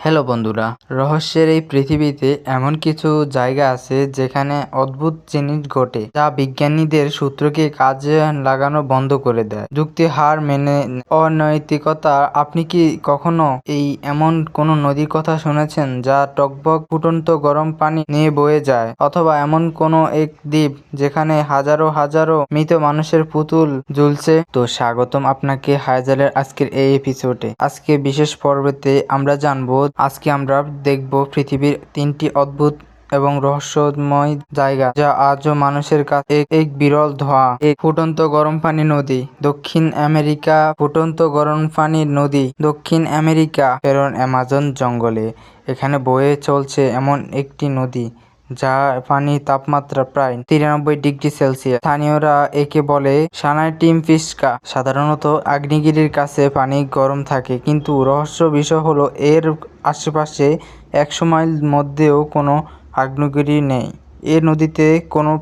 Hello বন্ধুরা, রহস্যের এই পৃথিবীতে এমন কিছু জায়গা আছে যেখানে অদ্ভুত জিনিস ঘটে যা বিজ্ঞানীদের সূত্রকে কাজে লাগানো বন্ধ করে দেয়। যুক্তি হার মেনে অনৈতিকতা। আপনি কি কখনো এমন কোনো নদীর কথা শুনেছেন যা টকবক ফুটন্ত গরম পানি নিয়ে বয়ে যায়, অথবা এমন কোনো এক দ্বীপ যেখানে হাজারো হাজারো মৃত মানুষের পুতুল ঝুলছে? তো স্বাগতম আপনাকে হাইজালের আজকের এই এপিসোডে। আজকে বিশেষ পর্বতে আমরা জানবো, আজকে আমরা দেখব পৃথিবীর 3টি অদ্ভুত এবং রহস্যময় জায়গা যা আজও মানুষের কাছে এক বিরল ধোঁয়া। এক ফুটন্ত গরম পানি নদী, দক্ষিণ আমেরিকা। ফুটন্ত গরম পানির নদী দক্ষিণ আমেরিকা ফেরন অ্যামাজন জঙ্গলে। এখানে বয়ে চলছে এমন একটি নদী যা পানির তাপমাত্রা প্রায় 93 ডিগ্রি সেলসিয়াস। স্থানীয়রা একে বলে সানাইটিমফিস্কা। সাধারণত আগ্নেয়গিরির কাছে পানি গরম থাকে, কিন্তু রহস্য বিষয় হলো এর আশেপাশে 100 মাইল মধ্যেও কোনো আগ্নেয়গিরি নেই। এই নদীতে কোনো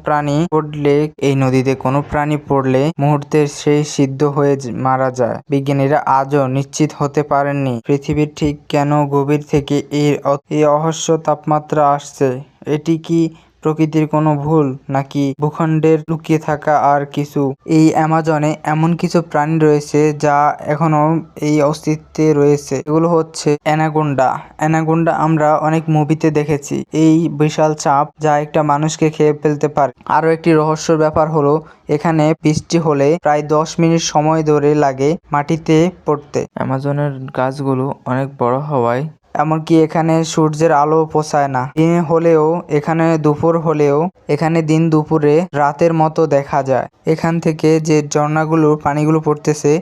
প্রাণী পড়লে মুহূর্তে সেই সিদ্ধ হয়ে মারা যায়। বিজ্ঞানীরা আজও নিশ্চিত হতে পারেননি পৃথিবীর ঠিক কেন গভীর থেকে এই রহস্য তাপমাত্রা আসছে। এটি কি প্রকৃতির কোনো ভুল, নাকি ভূখণ্ডের লুকিয়ে থাকা আর কিছু? এই অ্যামাজনে এমন কিছু প্রাণী রয়েছে যা এখনো এই অস্তিত্বে রয়েছে। এগুলো হচ্ছে অ্যানাকোন্ডা। অ্যানাকোন্ডা আমরা অনেক মুভিতে দেখেছি, এই বিশাল সাপ যা একটা মানুষকে খেয়ে ফেলতে পারে। আরো একটি রহস্যের ব্যাপার হলো, এখানে বৃষ্টি হলে প্রায় 10 মিনিট সময় ধরে লাগে মাটিতে পড়তে। অ্যামাজনের গাছগুলো অনেক বড় হওয়ায় এমনকি এখানে সূর্যের আলো পোষায় না। এখানে দিন দুপুরে রাতের মতো দেখা যায়। এখান থেকে যে ঝর্ণাগুলো পানিগুলো পড়তেছে,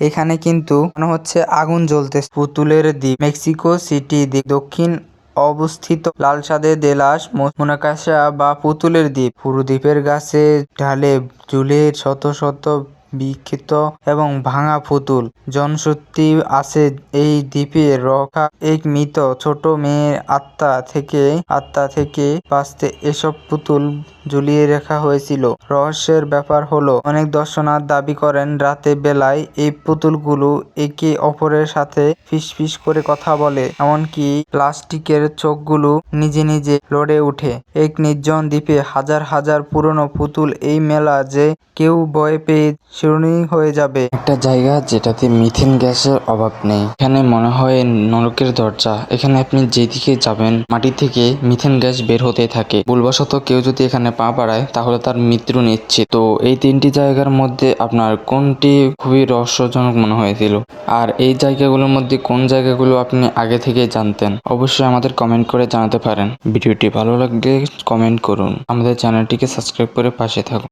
এখানে কিন্তু মনে হচ্ছে আগুন জ্বলতেছে। পুতুলের দ্বীপ, মেক্সিকো সিটি দ্বীপ দক্ষিণ অবস্থিত লালসাদে দে লাস মোনাকাসা বা পুতুলের দ্বীপ। পুরো দ্বীপের গাছে ঢালে ঝুলে শত শত বিক্ষিপ্ত এবং ভাঙা পুতুল। জনশ্রুতি আছে এই দ্বীপে রক্ষা এক মৃত ছোট মেয়ের আত্মা থেকে বাঁচতে এসব পুতুল ঝুলিয়ে রাখা হয়েছিল। রহস্যের ব্যাপার হলো, অনেক দর্শনার্থী দাবি করেন রাতে বেলায় এই পুতুলগুলো একে অপরের সাথে ফিসফিস করে কথা বলে, এমনকি প্লাস্টিকের চোখগুলো নিজে নিজে লড়ে ওঠে। এক নির্জন দ্বীপে হাজার হাজার পুরনো পুতুল, এই মেলা যে কেউ ভয় পেয়ে শিরোনি হয়ে যাবে। একটা জায়গা যেটাতে মিথেন গ্যাসের অভাব নেই। এখানে মনে হয় নরকের দরজা। এখানে আপনি যেদিকে যাবেন মাটি থেকে মিথেন গ্যাস বের হতে থাকে। ভুলবশত কেউ যদি এখানে পা বাড়ায় তাহলে তার মৃত্যু নিশ্চিত। তো এই 3টি জায়গার মধ্যে আপনার কোনটি খুবই রহস্যজনক মনে হয়েছিল, আর এই জায়গাগুলোর মধ্যে কোন জায়গাগুলো আপনি আগে থেকে জানতেন? অবশ্যই আমাদের কমেন্ট করে জানাতে পারেন। ভিডিওটি ভালো লাগলে কমেন্ট করুন, আমাদের চ্যানেলটিকে সাবস্ক্রাইব করে পাশে থাকুন।